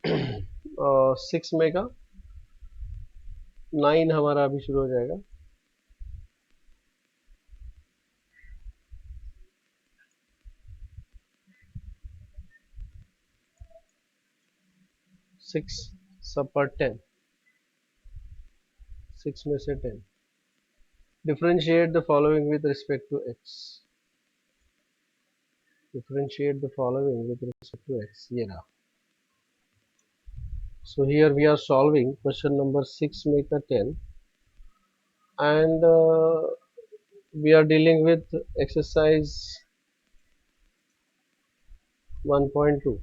Six में का 9 हमारा अभी शुरू हो जाएगा। सिक्स सब पर 10, 6 में से 10। Differentiate the following with respect to x. Differentiate the following with respect to x, ये रहा। So here we are solving question number 6 make a 10, and we are dealing with exercise 1.2.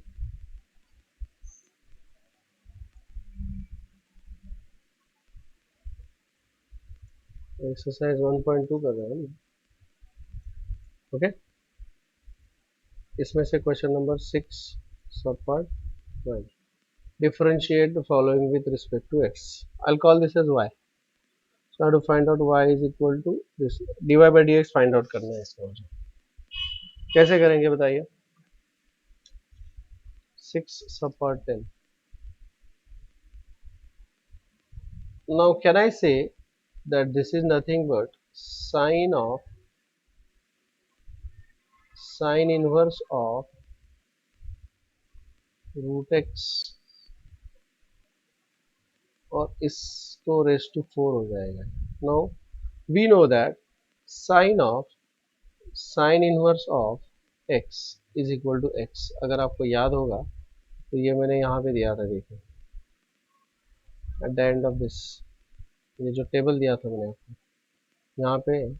Exercise 1.2 कर रहे हैं। Okay, इसमें से question number 6 sub part 1। Differentiate the following with respect to x. I'll call this as y. So I have to find out y is equal to this dy by dx find out करना है इसका मुझे। कैसे करेंगे बताइए? 6 sub part 10। Now can I say that this is nothing but sine inverse of root x, और इसको race to 4 हो जाएगा। Now we know that sine inverse of x is equal to x। अगर आपको याद होगा तो ये मैंने यहाँ पे दिया था, देखिए at the end of this, ये जो टेबल दिया था मैंने आपको, यहाँ पे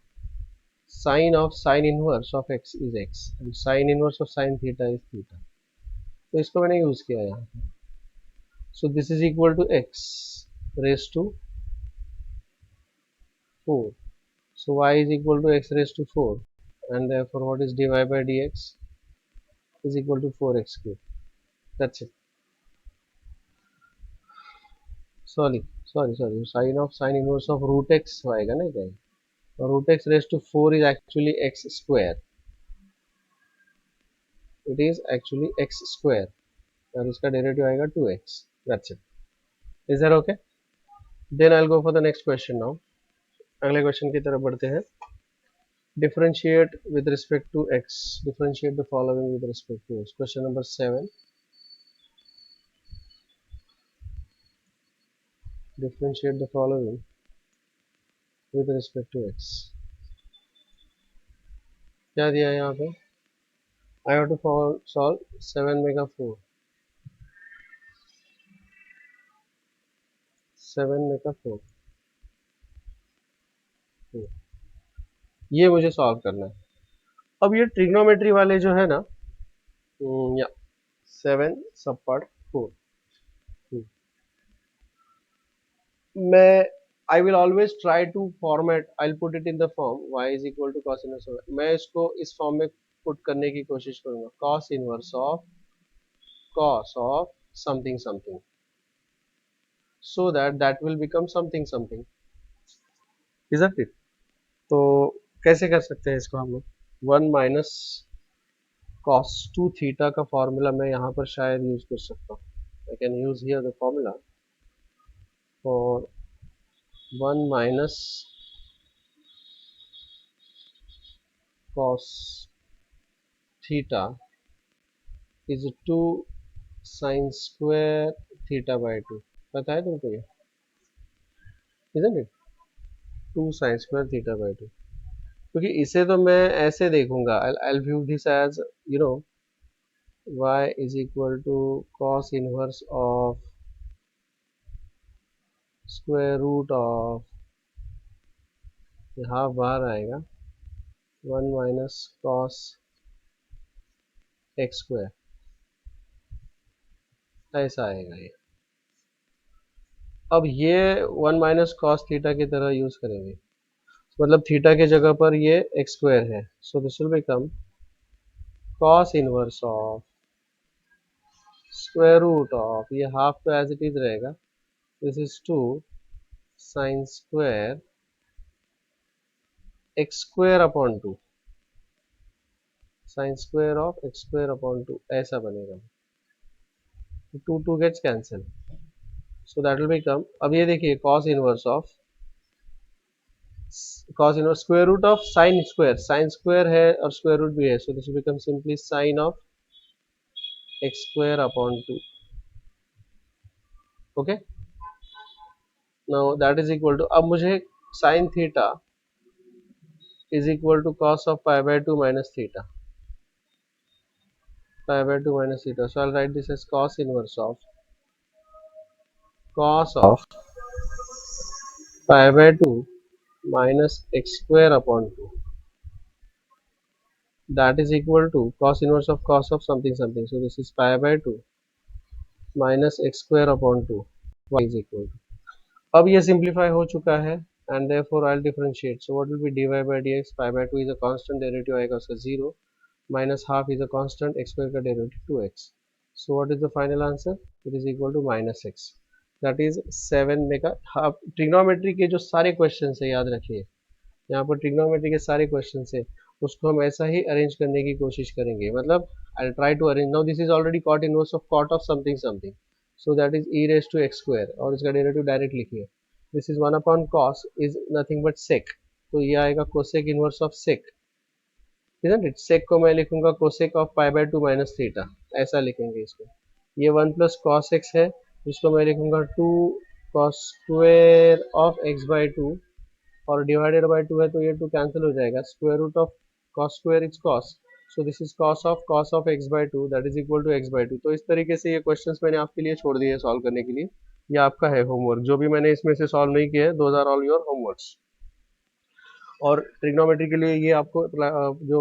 sine inverse of x is x and sine inverse of sine theta is theta. तो इसको मैंने यूज किया यहाँ पे। So this is equal to x raise to 4. So y is equal to x raised to 4, and therefore what is dy by dx is equal to 4x cube. That's it. Sorry. Sine inverse of root x आएगा ना क्या? और root x raised to 4 is actually x square. It is actually x square. और इसका derivative आएगा 2x. That's it. Is that okay? Then I'll go for the next question now. अगले question की तरफ बढ़ते हैं। Differentiate with respect to x. Differentiate the following with respect to x. Question number 7. Differentiate the following with respect to x. क्या दिया है यहाँ पे? I have to solve 7 mega 4, 7 mega 4, ये मुझे सॉल्व करना है। अब ये ट्रिग्नोमेट्री वाले जो है ना, या 7 सब पार्ट 4, मैं I will always try to format, I'll put it in the form y is equal to cos inverse of, मैं इसको इस फॉर्म में पुट करने की कोशिश करूंगा, cos inverse of something something, so that will become something something, isn't it? तो कैसे कर सकते हैं इसको हम लोग? 1 माइनस cos 2 थीटा का फॉर्मूला मैं यहाँ पर शायद यूज कर सकता हूँ। I can use here the formula for 1 minus cos theta is 2 sine square theta by 2। पता है तुमको ये? Isn't it? 2 sine square theta by 2। क्योंकि इसे तो मैं ऐसे देखूंगा, I'll view this as, you know, y is equal to cos inverse of square root of, half बाहर आएगा, 1 माइनस कॉस एक्स स्क्वायर, ऐसा आएगा ये। अब ये 1 माइनस कॉस थीटा की तरह यूज करेंगे, मतलब थीटा के जगह पर ये एक्स स्क्वायर है, so this will become cos inverse of square root of, ये हाफ तो एज इट इज रहेगा, this is 2 sine square x square upon 2, sine square of x square upon 2, ऐसा बनेगा। Two two gets cancel, so that will become, अब ये देखिए cos inverse square root of sine square है और square root भी है, so this will become simply sine of x square upon 2. Okay, now that is equal to, अब मुझे sine theta is equal to cos of pi by 2 minus theta, pi by 2 minus theta. So I'll write this as cos of pi by 2 minus x square upon 2. That is equal to cos of something something. So this is pi by 2 minus x square upon 2. Y is equal to. अब ये simplify हो चुका है and therefore I'll differentiate. So what will be dy by dx? Pi by 2 is a constant, derivative आएगा उसका 0, minus half is a constant, x square का derivative 2x. So what is the final answer? It is equal to minus x. That is 7 में का half. Trigonometry के जो सारे question है याद रखिए, यहाँ पर ट्रिग्नोमेट्री के सारे क्वेश्चन है उसको हम ऐसा ही अरेंज करने की कोशिश करेंगे. मतलब I try to arrange. Now this is already cot inverse of cot of something something, so that is e raise to x square और इसका डेरिवेटिव डायरेक्ट लिखिए. This is 1 upon cos is nothing but sec, तो ये आएगा cosec inverse of sec, isn't it. Sec को मैं लिखूंगा cosec of pi by 2 minus theta, ऐसा लिखेंगे इसको. ये 1 प्लस कॉस एक्स है, इसको मैं लिखूंगा 2 cos square of x by 2 और डिवाइडेड बाय 2 है तो ये 2 कैंसिल हो जाएगा. Square root of cos square is cos, so this is cos of x by 2 that is equal to x by 2. तो इस तरीके से ये क्वेश्चंस मैंने आपके लिए छोड़ दिए सॉल्व करने के लिए. ये आपका है होमवर्क, जो भी मैंने इसमें से सॉल्व नहीं किया है those are all your homeworks. और ट्रिग्नोमेट्री के लिए ये आपको जो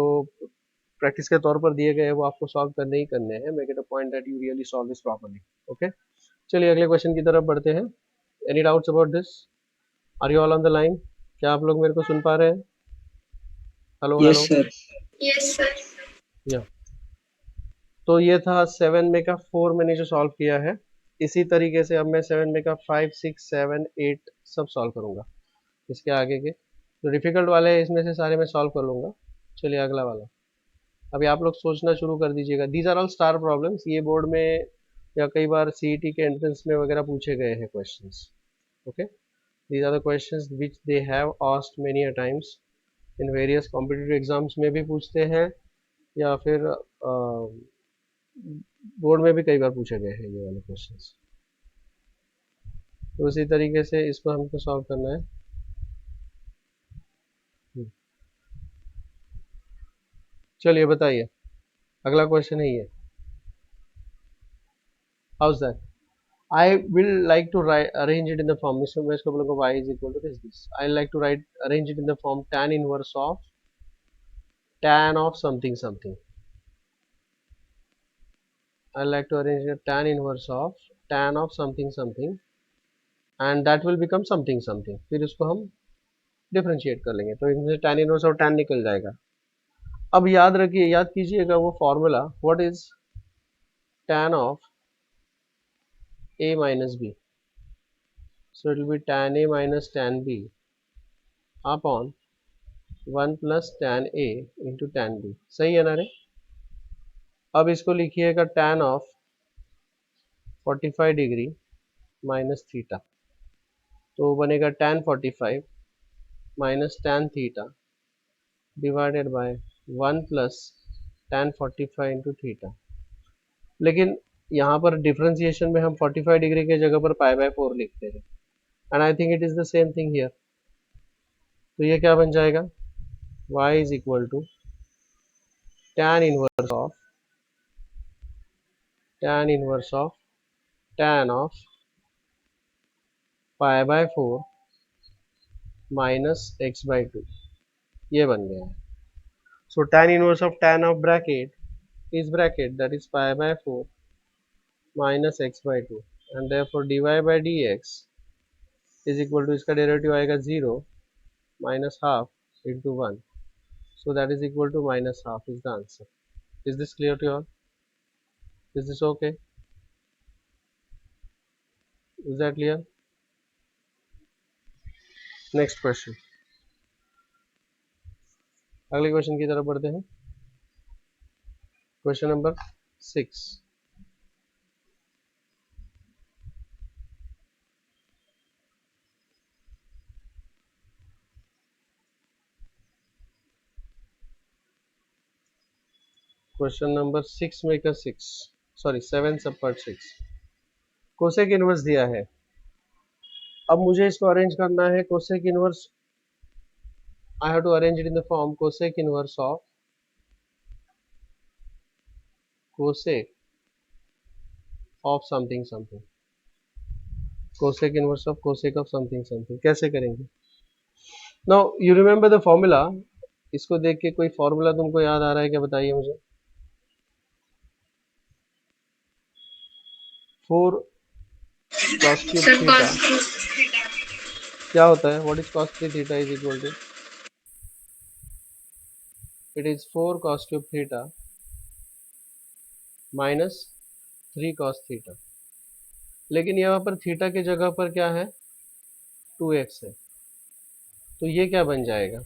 प्रैक्टिस के तौर पर दिए गए हैं वो आपको सॉल्व करने ही करने हैं. Make it a point that you really solve this properly. Okay, चलिए अगले क्वेश्चन की तरफ बढ़ते हैं. Any doubts about this? Are you all on the line? क्या आप लोग मेरे को सुन पा रहे हैं? Hello yes hello. Sir. Yes sir. Yeah, तो ये था 7 में का 4 मैंने जो सॉल्व किया है. इसी तरीके से अब मैं 7 में का 5 6 7 8 सब सॉल्व करूंगा. इसके आगे के जो डिफिकल्ट वाले हैं इसमें से सारे मैं सॉल्व कर लूंगा. चलिए अगला वाला. अभी आप लोग सोचना शुरू कर दीजिएगा. These are all star problems. ये बोर्ड में या कई बार सीईटी के एंट्रेंस में वगैरह पूछे गए हैं questions. Okay, these are the questions which they have asked many a times in various competitive exams में भी पूछते हैं या फिर बोर्ड में भी कई बार पूछे गए हैं ये वाले क्वेश्चंस. तो उसी तरीके से इसको हमको सॉल्व करना है. चलिए बताइए, अगला क्वेश्चन है ये. How is that? I will like to arrange it in the form. इसमें मैं इसको बोलूँगा y is equal to this. I like to arrange it in the form tan inverse of tan of something something. I like to arrange it tan inverse of tan of something something and that will become something something. फिर इसको हम differentiate कर लेंगे तो इनमें से tan inverse और tan निकल जाएगा. अब याद रखिए, याद कीजिएगा वो formula. What is tan of a minus b? So it will be tan a minus tan b upon 1 plus tan a into tan b. सही है ना रे? अब इसको लिखिएगा tan of 45 degree minus theta, तो बनेगा tan 45 minus tan theta divided by 1 plus tan 45 into theta. लेकिन यहाँ पर डिफरेंशिएशन में हम 45 डिग्री के जगह पर पाई बाय 4 लिखते हैं and I think it is the same thing here. तो ये क्या बन जाएगा? y is equal to tan inverse of tan of pi by 4 minus x by 2. ये बन गया है. So tan inverse of tan of bracket is bracket, that is pi by 4 minus x by 2 and therefore dy by dx is equal to, इसका derivative आएगा 0 minus half into 1, so that is equal to minus half is the answer. Is this clear to you all? Is this okay? Is that clear? Next question. अगले question की तरफ बढ़ते हैं. Question number 6. Question number 6 में का 6, sorry 7 सब part 6, cosec inverse दिया है। अब मुझे इसको अरेंज करना है। Cosec inverse, I have to arrange it in the form cosec inverse of cosec of something something, cosec inverse of cosec of something something. कैसे करेंगे? Now you remember the formula. इसको देख के कोई फॉर्मूला तुमको याद आ रहा है क्या? बताइए मुझे। 4 cos cube sir theta cos क्या होता है? What is cos 3 theta is equal to, it is 4 cos cube theta minus 3 cos theta. लेकिन यहाँ पर थीटा की जगह पर क्या है? 2x है। तो ये क्या बन जाएगा?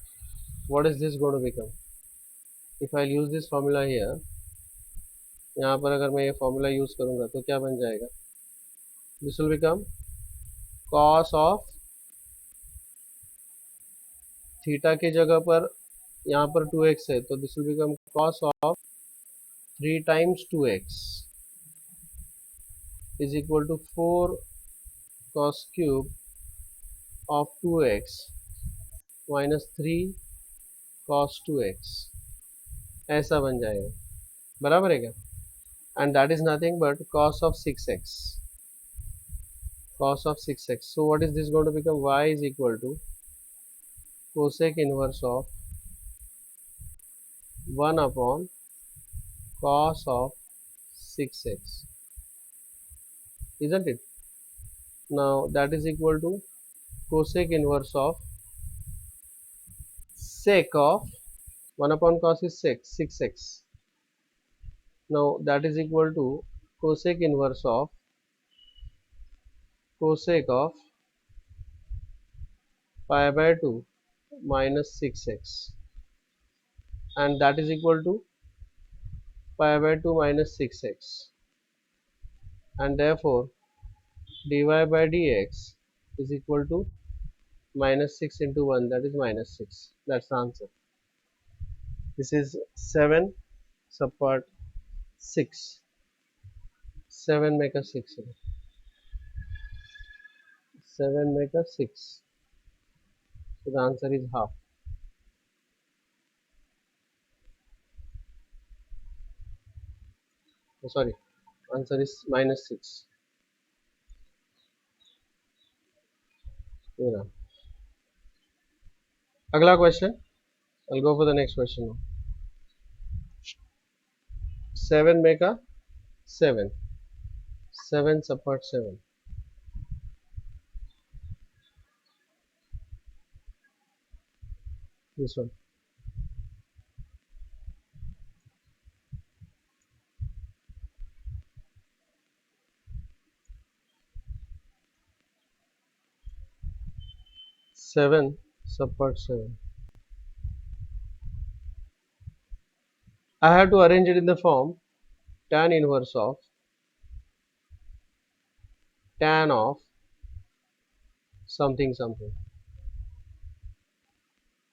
What is this going to become? If I use this formula here, यहाँ पर अगर मैं ये फॉर्मूला यूज करूंगा तो क्या बन जाएगा? This will become cos of theta की जगह पर यहाँ पर 2x है, तो this will become cos of 3 times 2x is equal to 4 cos cube of 2x minus 3 cos 2x, ऐसा बन जाएगा। बराबर है क्या? And that is nothing but cos of 6x, cos of 6x. So what is this going to become? Y is equal to cosec inverse of 1 upon cos of 6x, isn't it? Now that is equal to cosec inverse of sec of 1 upon cos is sec 6x. Now that is equal to cosec inverse of cosec of pi by 2 minus 6x, and that is equal to pi by 2 minus 6x, and therefore dy by dx is equal to minus 6 into 1, that is minus 6. That's the answer. This is 7 subpart 6. 7 make a 6. 7 make a 6. So the answer is half. Oh, sorry, answer is minus 6. You know. Agla question. I'll go for the next question now. 7 make a 7. 7 subpart 7. This one. Seven subpart 7. I have to arrange it in the form tan inverse of tan of something something,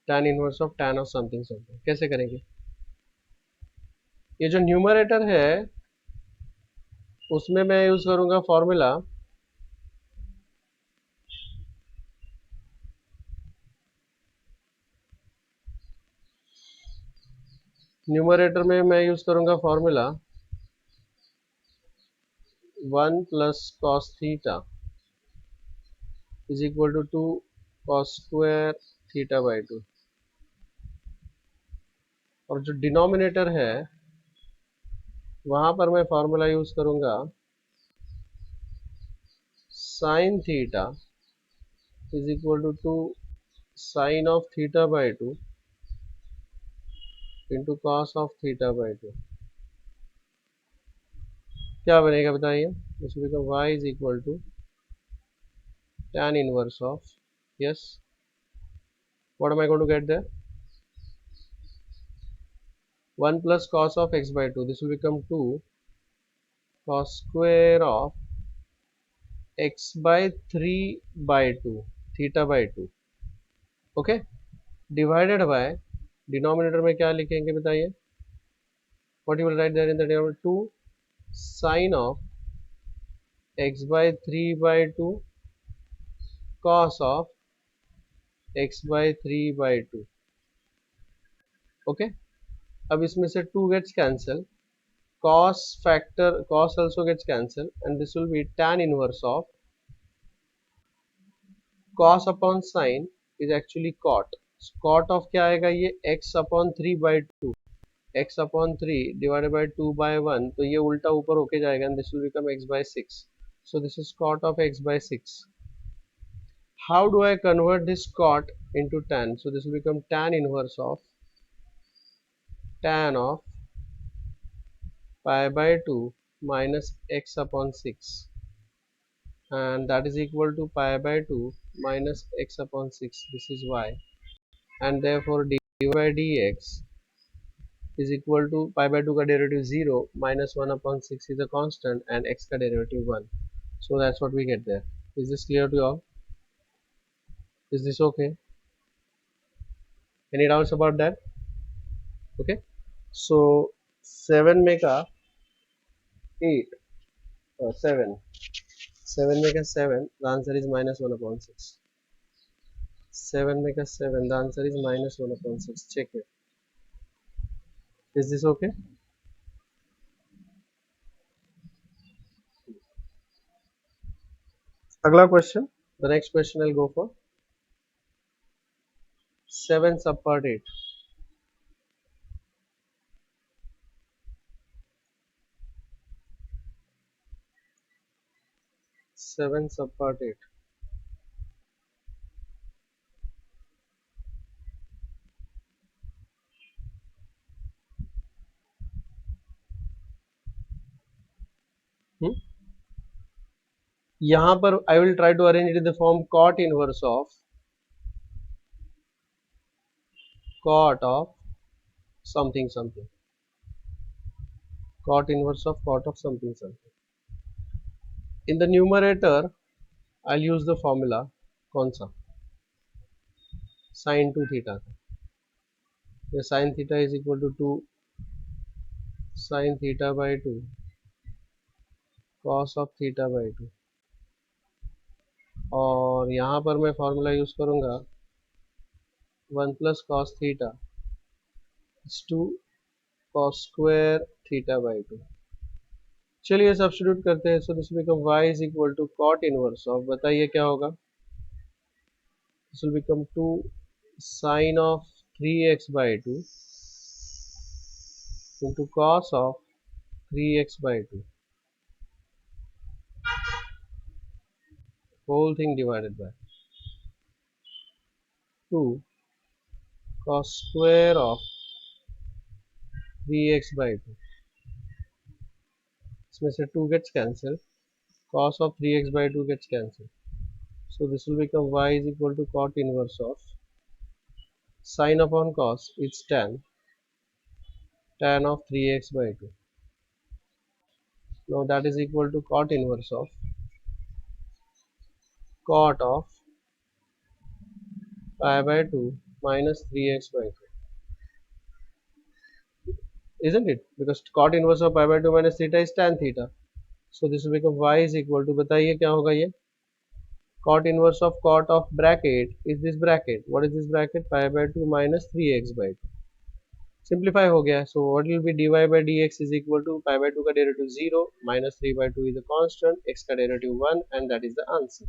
tan inverse of tan of something something. कैसे करेंगे? ये जो numerator है उसमें मैं use करूंगा formula numerator में मैं यूज करूंगा formula 1 plus cos theta is equal to 2 cos square theta by 2, और जो डिनोमिनेटर है वहां पर मैं फॉर्मूला यूज करूंगा sine theta is equal to 2 sine of theta by 2 into cos of theta by 2। क्या बनेगा बताइए? इसमें का y is equal to tan inverse of, yes, what am I going to get there? 1 plus cos of x by 2, this will become 2 cos square of x by 3 by 2 theta by 2, okay, divided by denominator में क्या लिखेंगे बताइए? What you will write there in the table? 2 sine of x by 3 by 2 cos of x by 3 by 2. Okay, अब इसमें से 2 gets cancelled, cos factor cos also gets cancelled, and this will be tan inverse of cos upon sine is actually cot. Cot of क्या आएगा ये x upon 3 by 2, x upon 3 divided by 2 by 1, तो ये उल्टा ऊपर होके जाएगा and this will become x by 6. So this is cot of x by 6. How do I convert this cot into tan? So this will become tan inverse of tan of pi by 2 minus x upon 6, and that is equal to pi by 2 minus x upon 6. This is y, and therefore dy by dx is equal to pi by 2 का derivative 0 minus 1 upon 6 is a constant and x का derivative 1. So that's what we get there. Is this clear to you all? Is this okay? Any doubts about that? Okay, so 7 में का 8 7 7 में का 7, the answer is minus 1 upon 6. 7 में का 7, the answer is minus 1 upon 6. Check it. Is this okay? अगला question. The next question I'll go for 7 subpart 8. 7 subpart 8. यहाँ पर I will try to arrange it in the form cot inverse of something something, cot inverse of cot of something something. In the numerator I'll use the formula कौन सा, sin 2 theta. The sin theta is equal to 2 sin theta by 2 cos of theta by 2, और यहाँ पर मैं formula use करूँगा 1 plus cos theta is 2 cos square theta by 2. चलिए substitute करते हैं. So this become y is equal to cot inverse of, बताइए क्या होगा. This will become 2 sin of 3x by 2 into cos of 3x by 2 whole thing divided by 2 cos square of 3x by 2. इसमें से 2 gets cancelled, cos of 3x by 2 gets cancelled. So this will become y is equal to cot inverse of sin upon cos is tan of 3x by 2. Now that is equal to cot inverse of cot of pi by 2 minus 3x by 2. Isn't it? Because cot inverse of pi by 2 minus theta is tan theta. So this will become y is equal to, बताइए क्या होगा ये, cot inverse of cot of bracket is this bracket. What is this bracket? Pi by 2 minus 3x by 2. Simplify हो गया. So what will be dy by dx is equal to pi by 2 का derivative 0 minus 3 by 2 is a constant, x का derivative 1, and that is the answer.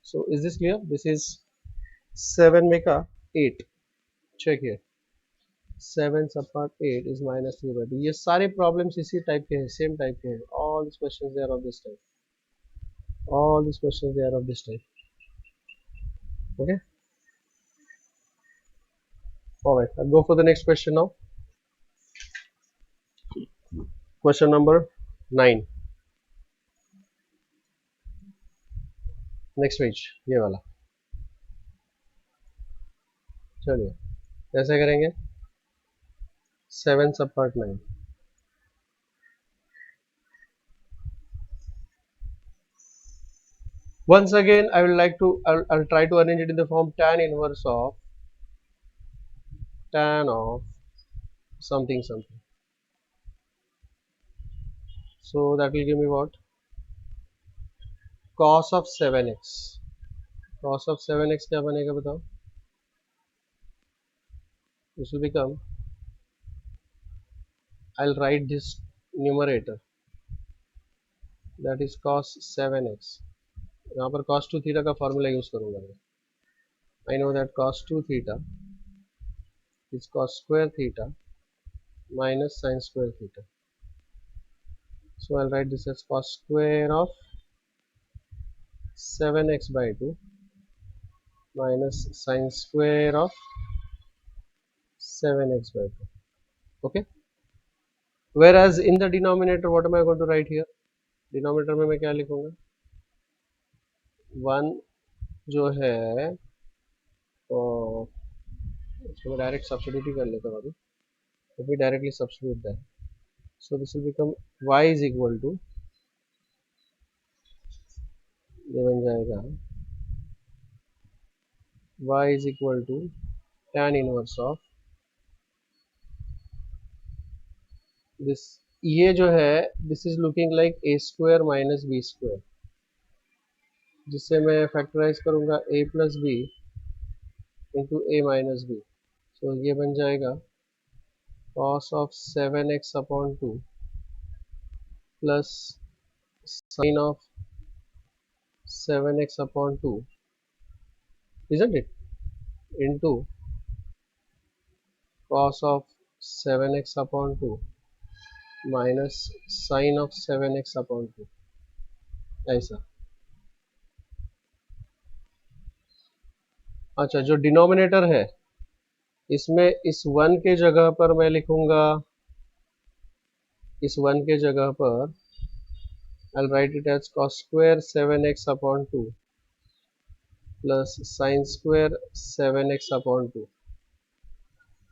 So is this clear? This is 7 में का 8. Check here. 7 subpart 8 is minus 3 by 2. ये सारे problems इसी type के हैं, same type के हैं. All these questions they are of this type. All these questions they are of this type. Okay. All right. I'll go for the next question now. Question number 9. Next page. ये वाला. चलिए. कैसे करेंगे? 7 subpart 9. Once again, I will like to, I'll try to arrange it in the form tan inverse of tan of something something. so that will give me what? Cos of 7x. Cos of 7x क्या बनेगा बताओ? This will become, I'll write this numerator, that is cos 7x. यहाँ पर cos 2 theta का formula use करूंगा मैं. I know that cos 2 theta is cos square theta minus sin square theta. So I'll write this as cos square of 7x by 2 minus sin square of 7x by 2. Okay. Whereas in the denominator, what am I going to write here? Denominator में मैं क्या लिखूंगा? 1 जो है तो इसको मैं direct substitute ही कर लेता हूँ अभी. Let me directly substitute that. So this will become y is equal to, ये बन जाएगा y is equal to tan inverse of this. ये जो है this is looking like a square minus b square, जिससे मैं फैक्टराइज करूंगा a plus b into a minus b. So ये बन जाएगा cos of 7x upon 2 plus sin of 7x upon 2, isn't it, into cos of 7x upon 2 minus sin of 7x upon 2. ऐसा. अच्छा, जो denominator है इसमें इस 1 के जगह पर मैं लिखूंगा, इस 1 के जगह पर I'll write it as cos square 7x upon 2 plus sin square 7x upon 2,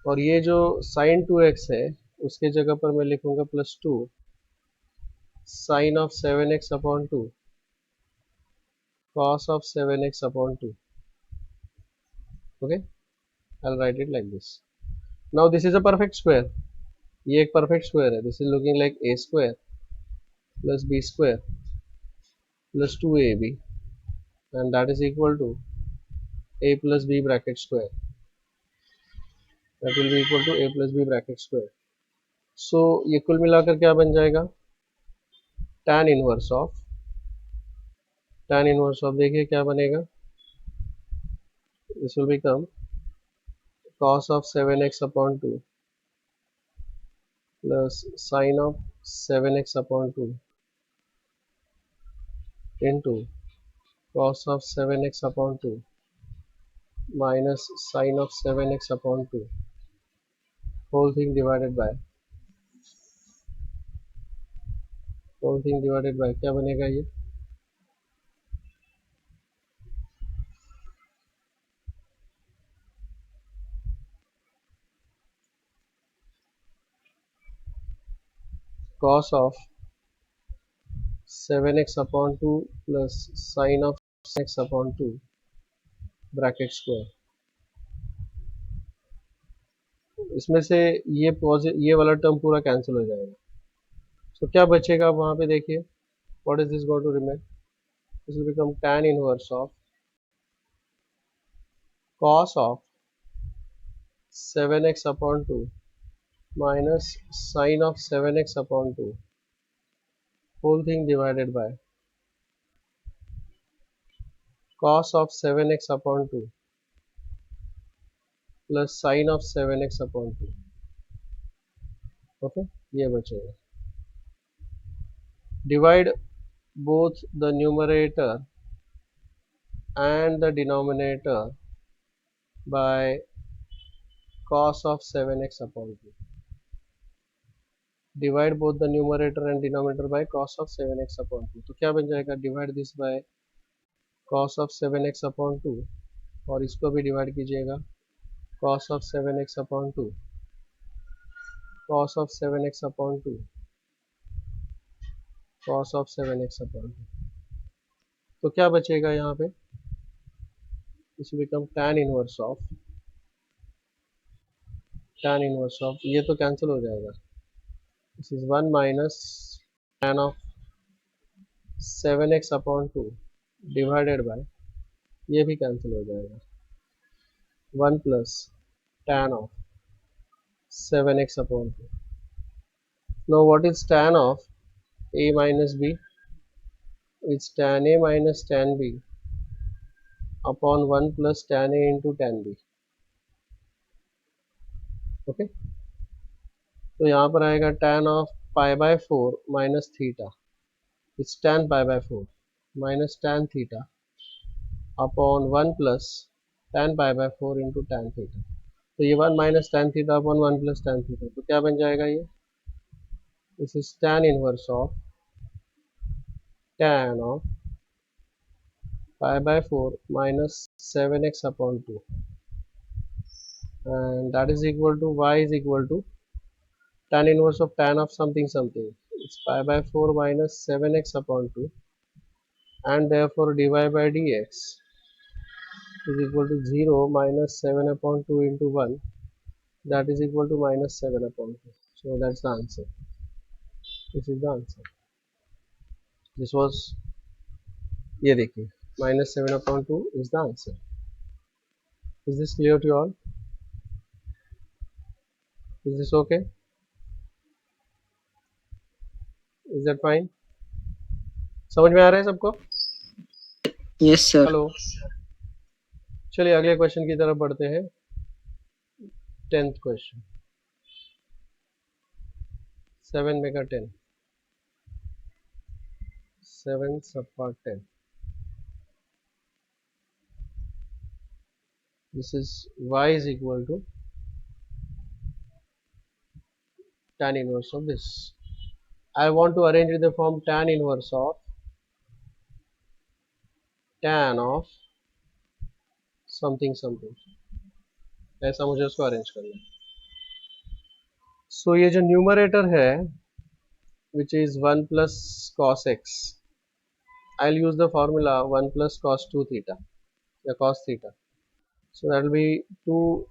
और ये जो sin 2x है उसके जगह पर मैं लिखूंगा plus 2 sin of 7x upon 2 cos of 7x upon 2. Okay, I'll write it like this. Now this is a perfect square. ये एक perfect square है. This is looking like a square plus b square plus 2ab, and that is equal to a plus b bracket square. That will be equal to a plus b bracket square. So ये कुल मिलाकर क्या बन जाएगा? tan inverse of देखिए क्या बनेगा? This will become cos of 7x upon 2 plus sin of 7x upon 2 into cos of 7x upon 2 minus sin of 7x upon 2 whole thing divided by क्या बनेगा ये? cos of 7x upon 2 plus sin of x upon 2 bracket square. इसमें से ये वाला term पूरा cancel हो जाएगा. तो क्या बचेगा वहां पे देखिए, what is this going to remain? This will become tan inverse of cos of 7x upon 2 minus sin of 7x upon 2 whole thing divided by cos of 7x upon 2 plus sin of 7x upon 2. Okay, ये बचेगा. Divide both the numerator and the denominator by cos of 7x upon 2. Divide both the numerator and denominator by cos of 7x upon 2. तो क्या बन जाएगा? Divide this by cos of 7x upon 2 और इसको भी divide कीजिएगा cos of 7x upon 2 cos of 7x upon 2 cos of 7x upon 2. तो क्या बचेगा यहाँ पे? This will become tan inverse of, ये तो कैंसिल हो जाएगा. This is 1 minus tan of 7x upon 2 divided by, ये भी कैंसिल हो जाएगा, 1 plus tan of 7x upon 2. Now what is tan of a minus b? It's tan a minus tan b upon 1 plus tan a into tan b. Okay, तो यहाँ पर आएगा tan of pi by 4 minus theta, it's tan pi by 4 minus tan theta upon 1 plus tan pi by 4 into tan theta. तो ये 1 minus tan theta upon 1 plus tan theta, तो क्या बन जाएगा ये? This is tan inverse of tan of pi by 4 minus 7x upon 2, and that is equal to y is equal to tan inverse of tan of something something, it's pi by 4 minus 7x upon 2, and therefore dy by dx is equal to 0 minus 7 upon 2 into 1, that is equal to minus 7 upon 2. So that's the answer. This is the answer. This was, ये देखिए, minus 7 upon 2 is the answer. Is this clear to you all? Is this okay? Is that fine? समझ में आ रहा है सबको? Yes sir. Hello, चलिए अगले question की तरफ बढ़ते हैं. 10th क्वेश्चन, 7 मेगा 10, 7 सब part 10. This is y is equal to tan inverse of this. I want to arrange in the form tan inverse of tan of something something. ऐसा मुझे उसको अरेंज करना है. सो ये जो न्यूमरेटर है which is 1 plus cos x, I'll use the formula 1 plus cos 2 theta या cos theta. So that will be 2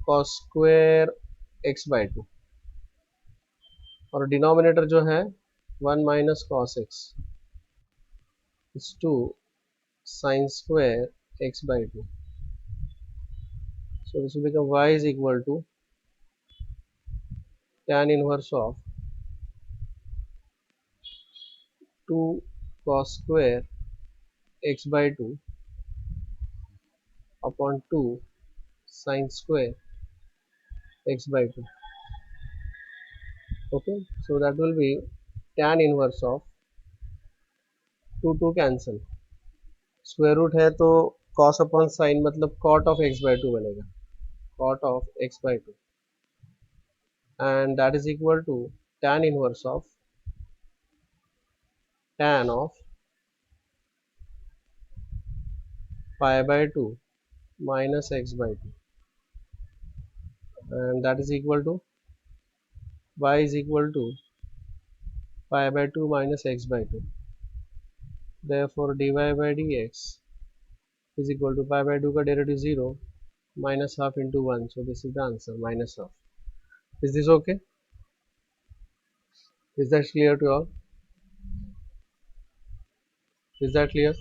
cos square x by 2, और डिनोमिनेटर जो है 1 minus cos x is 2 sin square x by 2. So this will become y is equal to tan inverse of 2 cos square x by 2 upon 2 sin square x by 2. Okay, so that will be tan inverse of 2 cancel, square root है तो cos upon sine मतलब cot of x by 2 बनेगा, cot of x by 2, and that is equal to tan inverse of tan of pi by 2 minus x by 2, and that is equal to y is equal to pi by 2 minus x by 2. Therefore dy by dx is equal to pi by 2 का derivative 0 minus half into 1. So this is the answer, minus half. Is this okay? Is that clear to all? Is that clear?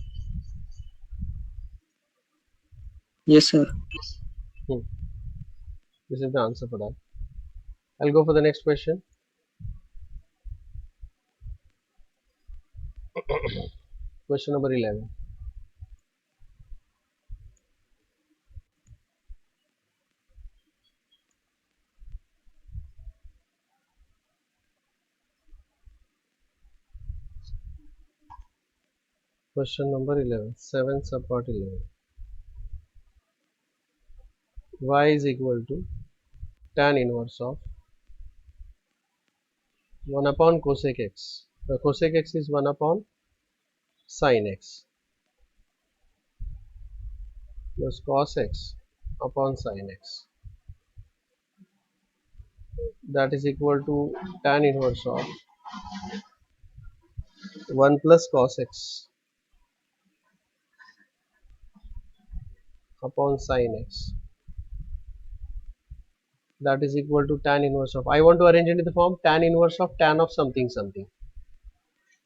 Yes sir. This is the answer for that. I'll go for the next question. Question number 11. Question number 11, 7 subpart 11. Y is equal to tan inverse of 1 upon cosec x. The cosec x is 1 upon sin x plus cos x upon sin x. That is equal to tan inverse of 1 plus cos x upon sin x. That is equal to tan inverse of, I want to arrange it in the form tan inverse of tan of something something.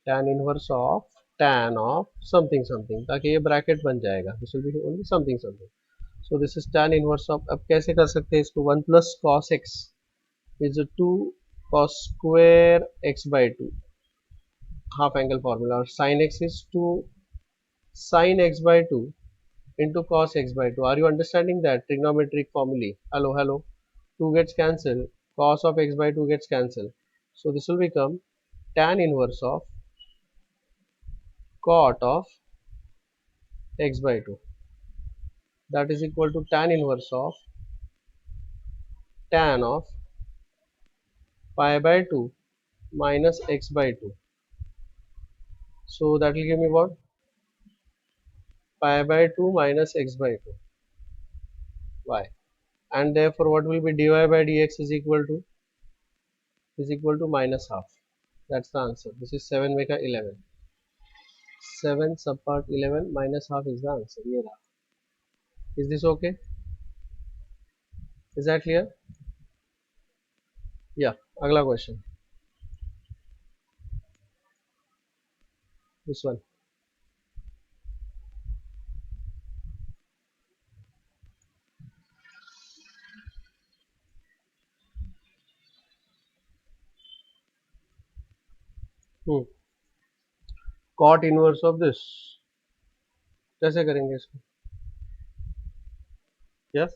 tan inverse of tan of something something, ताकि ये bracket बन जाएगा, this will be only something something. So this is tan inverse of. अब कैसे कर सकते हैं इसको? 1 plus cos x is 2 cos square x by 2, half angle formula, और sin x is 2 sin x by 2 into cos x by 2. Are you understanding that trigonometric formulae? Hello, hello. 2 gets cancelled, cos of x by 2 gets cancelled. So this will become tan inverse of cot of x by 2. That is equal to tan inverse of tan of pi by 2 minus x by 2. So that will give me what? Pi by 2 minus x by 2 y. And therefore what will be dy by dx is equal to minus half. That's the answer. This is 7 make 11. 7 subpart 11 minus half is the answer. ये रहा. Is this okay? Is that clear? Yeah. अगला question. This one. Cot inverse of this. कैसे करेंगे इसको? Yes.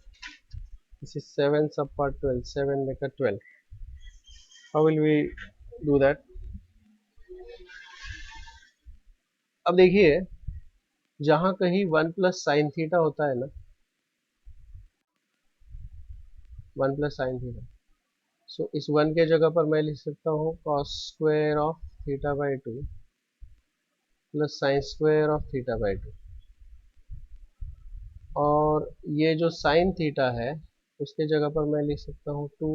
This is 7 subpart 12. 7 make 12. How will we do that? अब देखिए, जहां कहीं 1 प्लस साइन थीटा होता है ना, 1 प्लस साइन थीटा, सो इस 1 के जगह पर मैं लिख सकता हूँ cos square of theta by 2 plus sign square of theta by 2. और ये जो साइन थीटा है उसके जगह पर मैं लिख सकता हूँ 2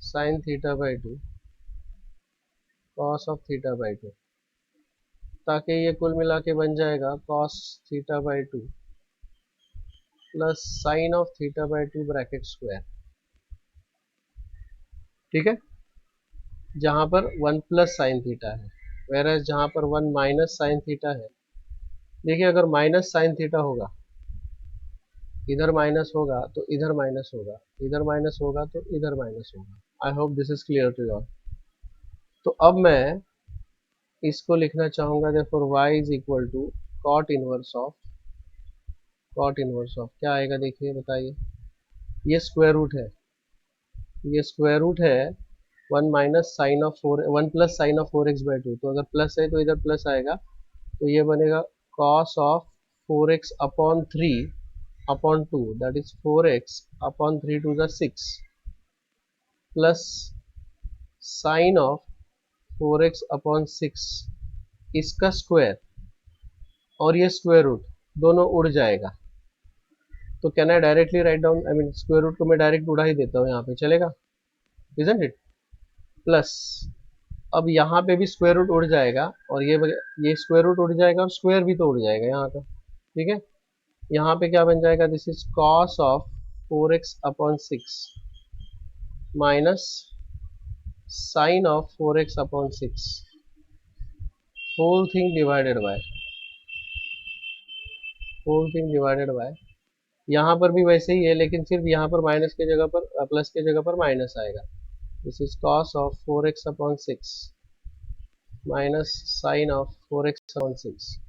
sine theta by 2 cos of theta by 2, ताकि ये कुल मिला के बन जाएगा cos theta by 2 plus sine of theta by 2 bracket square. ठीक है, जहां पर 1 प्लस साइन थीटा है, वेरएज जहां पर 1 माइनस साइन थीटा है. देखिए, अगर माइनस साइन थीटा होगा, इधर माइनस होगा तो इधर माइनस होगा, इधर माइनस होगा तो इधर माइनस होगा. I hope this is clear to you all. तो अब मैं इसको लिखना चाहूंगा, therefore y is equal to cot inverse of क्या आएगा? देखिए, बताइए. ये स्क्वायर रूट है, ये स्क्वायर रूट है 1 minus sine of 4, 1 plus sine of 4x by 2. तो अगर प्लस है तो इधर प्लस आएगा, तो ये बनेगा cos of 4x upon 3 upon 2, that is 4x upon 3 to the 6 plus sine of 4x upon 6 इसका स्क्वायर, और ये स्क्वायर रूट दोनों उड़ जाएगा. तो can I directly write down, I mean square root को मैं डायरेक्ट उड़ा ही देता हूँ यहाँ पे, चलेगा? Isn't it? प्लस अब यहाँ पे भी स्क्वायर रूट उड़ जाएगा, और ये स्क्वायर रूट उड़ जाएगा, और स्क्वायर भी तो उड़ जाएगा यहाँ का. ठीक है, यहाँ पे क्या बन जाएगा? This is cos of 4x upon 6 minus sine of 4x upon 6 whole thing divided by यहाँ पर भी वैसे ही है, लेकिन सिर्फ यहाँ पर माइनस के जगह पर प्लस के जगह पर माइनस आएगा. This is cos of 4x upon 6 minus sine of 4x upon 6.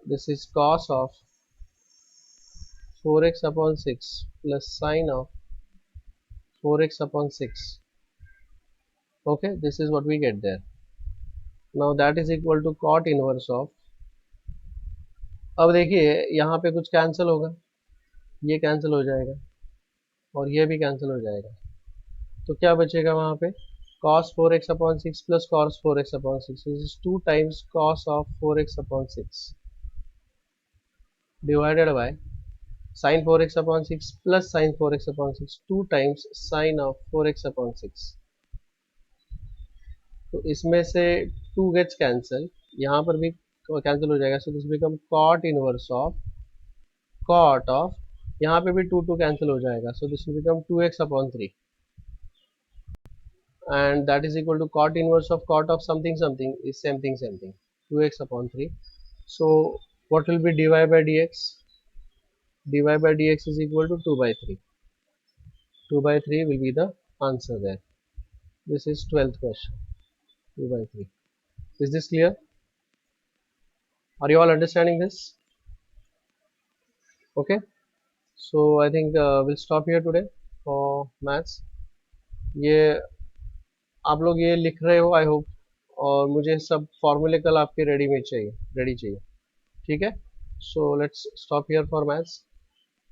This is cos of 4x upon 6 plus sine of 4x upon 6. Okay, this is what we get there. Now that is equal to cot inverse of. अब देखिए, यहाँ पे कुछ cancel होगा, ये cancel हो जाएगा और ये भी कैंसिल हो जाएगा. तो क्या बचेगा वहाँ पे? cos 4x upon 6 plus cos 4x upon 6. This is 2 times cos of 4x upon 6 divided by sin 4x upon 6 plus sin 4x upon 6, 2 times sin of 4x upon 6. तो इसमें से 2 गेट्स कैंसिल, यहाँ पर भी कैंसिल हो जाएगा. So this become cot inverse of cot of, यहाँ पे भी 2 2 कैंसिल हो जाएगा. सो this will become 2x upon 3. and that is equal to cot inverse of cot of something something is same thing, 2x upon 3. So what will be dy by dx? Dy by dx is equal to 2 by 3. 2 by 3 will be the answer there. This is 12th question. 2 by 3. Is this clear? Are you all understanding this? Okay, so I think we'll stop here today for maths. ये आप लोग ये लिख रहे हो I hope, और मुझे सब फॉर्मूले कल आपके रेडी में चाहिए, रेडी चाहिए, ठीक है? So let's stop here for maths.